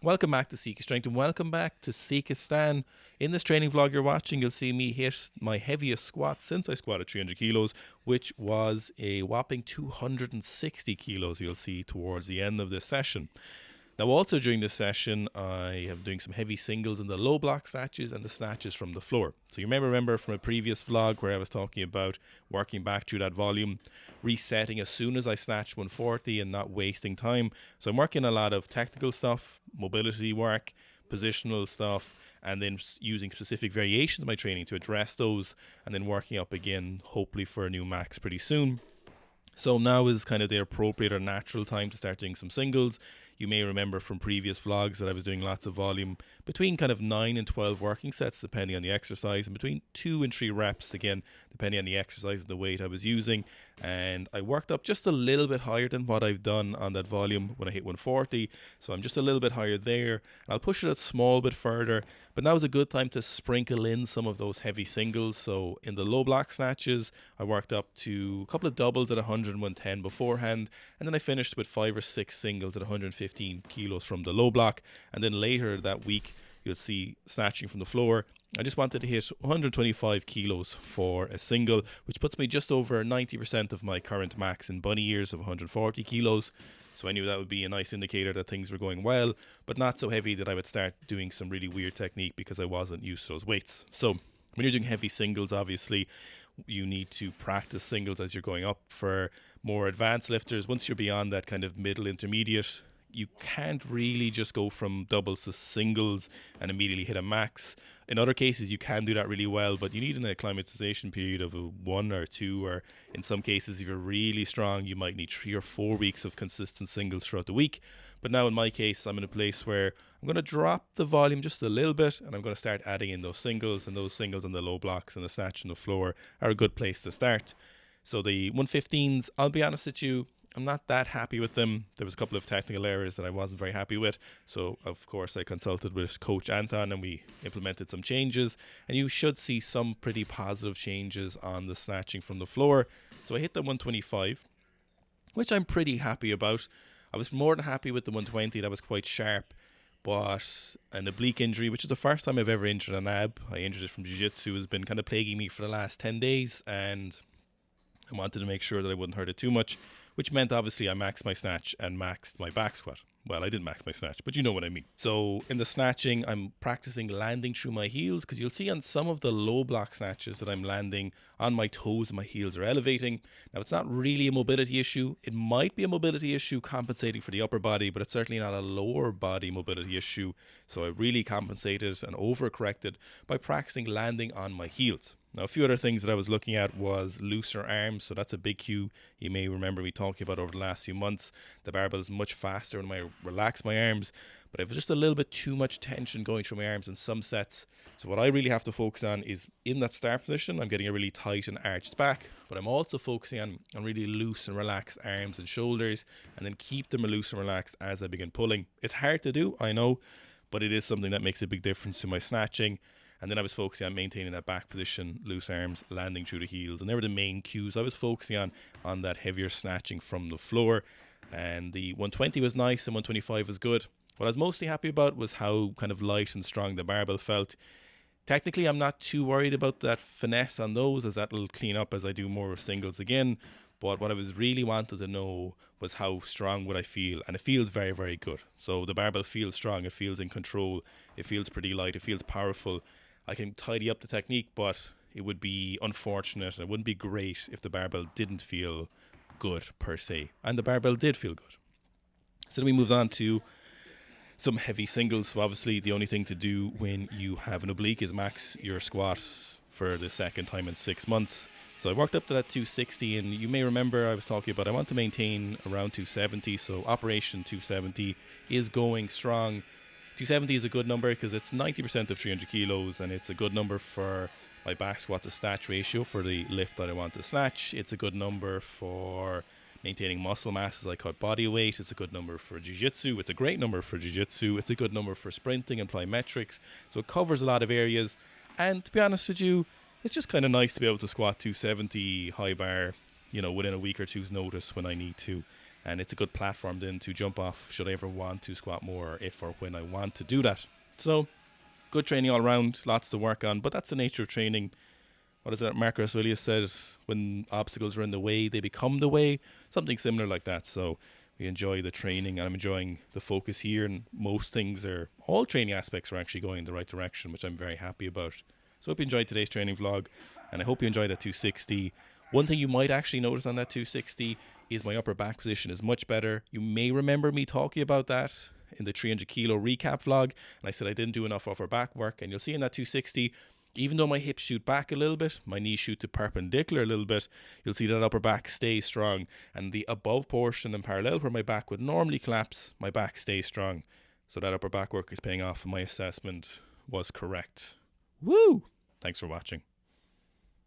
Welcome back to Sika Strength and welcome back to Sika Stan. In this training vlog you're watching, you'll see me hit my heaviest squat since I squatted 300 kilos, which was a whopping 260 kilos you'll see towards the end of this session. Now also during this session, I am doing some heavy singles in the low block snatches and the snatches from the floor. So you may remember from a previous vlog where I was talking about working back through that volume, resetting as soon as I snatched 140 and not wasting time. So I'm working a lot of technical stuff, mobility work, positional stuff, and then using specific variations of my training to address those and then working up again, hopefully for a new max pretty soon. So now is kind of the appropriate or natural time to start doing some singles. You may remember from previous vlogs that I was doing lots of volume between kind of 9 and 12 working sets depending on the exercise, and between 2 and 3 reps again depending on the exercise and the weight I was using. And I worked up just a little bit higher than what I've done on that volume when I hit 140, so I'm just a little bit higher there. And I'll push it a small bit further, but now is a good time to sprinkle in some of those heavy singles. So in the low block snatches I worked up to a couple of doubles at 100 and 110 beforehand, and then I finished with 5 or 6 singles at 115 kilos from the low block. And then later that week you'll see snatching from the floor, I just wanted to hit 125 kilos for a single, which puts me just over 90% of my current max in bunny ears of 140 kilos. So I knew that would be a nice indicator that things were going well, but not so heavy that I would start doing some really weird technique because I wasn't used to those weights. So when you're doing heavy singles, obviously you need to practice singles as you're going up. For more advanced lifters, once you're beyond that kind of middle intermediate, you can't really just go from doubles to singles and immediately hit a max. In other cases you can do that really well, but you need an acclimatization period of 1 or 2, or in some cases if you're really strong you might need 3 or 4 weeks of consistent singles throughout the week. But now in my case I'm in a place where I'm going to drop the volume just a little bit and I'm going to start adding in those singles, and those singles on the low blocks and the snatch on the floor are a good place to start. So the 115s, I'll be honest with you, I'm not that happy with them. There was a couple of technical errors that I wasn't very happy with. So, of course, I consulted with Coach Anton and we implemented some changes. And you should see some pretty positive changes on the snatching from the floor. So I hit the 125, which I'm pretty happy about. I was more than happy with the 120. That was quite sharp. But an oblique injury, which is the first time I've ever injured an ab. I injured it from jiu-jitsu, has been kind of plaguing me for the last 10 days. And I wanted to make sure that I wouldn't hurt it too much, which meant obviously I maxed my snatch and maxed my back squat. Well, I didn't max my snatch, but you know what I mean. So in the snatching, I'm practicing landing through my heels, because you'll see on some of the low block snatches that I'm landing on my toes and my heels are elevating. Now, it's not really a mobility issue. It might be a mobility issue compensating for the upper body, but it's certainly not a lower body mobility issue. So I really compensated and overcorrected by practicing landing on my heels. Now, a few other things that I was looking at was looser arms. So that's a big cue. You may remember me talking about over the last few months. The barbell is much faster when I relax my arms, but I have just a little bit too much tension going through my arms in some sets. So what I really have to focus on is in that start position, I'm getting a really tight and arched back, but I'm also focusing on really loose and relaxed arms and shoulders, and then keep them loose and relaxed as I begin pulling. It's hard to do, I know, but it is something that makes a big difference to my snatching. And then I was focusing on maintaining that back position, loose arms, landing through the heels. And they were the main cues I was focusing on that heavier snatching from the floor. And the 120 was nice and 125 was good. What I was mostly happy about was how kind of light and strong the barbell felt. Technically, I'm not too worried about that finesse on those, as that will clean up as I do more singles again. But what I was really wanted to know was how strong would I feel, and it feels very, very good. So the barbell feels strong, it feels in control, it feels pretty light, it feels powerful. I can tidy up the technique, but it would be unfortunate and it wouldn't be great if the barbell didn't feel good per se. And the barbell did feel good. So then we moved on to some heavy singles. So obviously the only thing to do when you have an oblique is max your squat for the second time in 6 months. So I worked up to that 260, and you may remember I was talking about I want to maintain around 270. So operation 270 is going strong. 270 is a good number because it's 90% of 300 kilos, and it's a good number for my back squat to snatch ratio for the lift that I want to snatch. It's a good number for maintaining muscle mass as I cut body weight. It's a good number for jiu-jitsu. It's a great number for jiu-jitsu. It's a good number for sprinting and plyometrics. So it covers a lot of areas. And to be honest with you, it's just kind of nice to be able to squat 270 high bar, within a week or two's notice when I need to. and it's a good platform then to jump off should I ever want to squat more, or if or when I want to do that. So good training all around, lots to work on, but that's the nature of training. What is it Marcus Aurelius says, when obstacles are in the way, they become the way, something similar like that. So we enjoy the training, and I'm enjoying the focus here, and all training aspects are actually going in the right direction, which I'm very happy about. So I hope you enjoyed today's training vlog, and I hope you enjoyed that 260. One thing you might actually notice on that 260 is my upper back position is much better. You may remember me talking about that in the 300 kilo recap vlog, and I said I didn't do enough upper back work, and you'll see in that 260, even though my hips shoot back a little bit, my knees shoot to perpendicular a little bit, you'll see that upper back stays strong, and the above portion and parallel where my back would normally collapse, my back stays strong. So that upper back work is paying off, and my assessment was correct. Woo! Thanks for watching.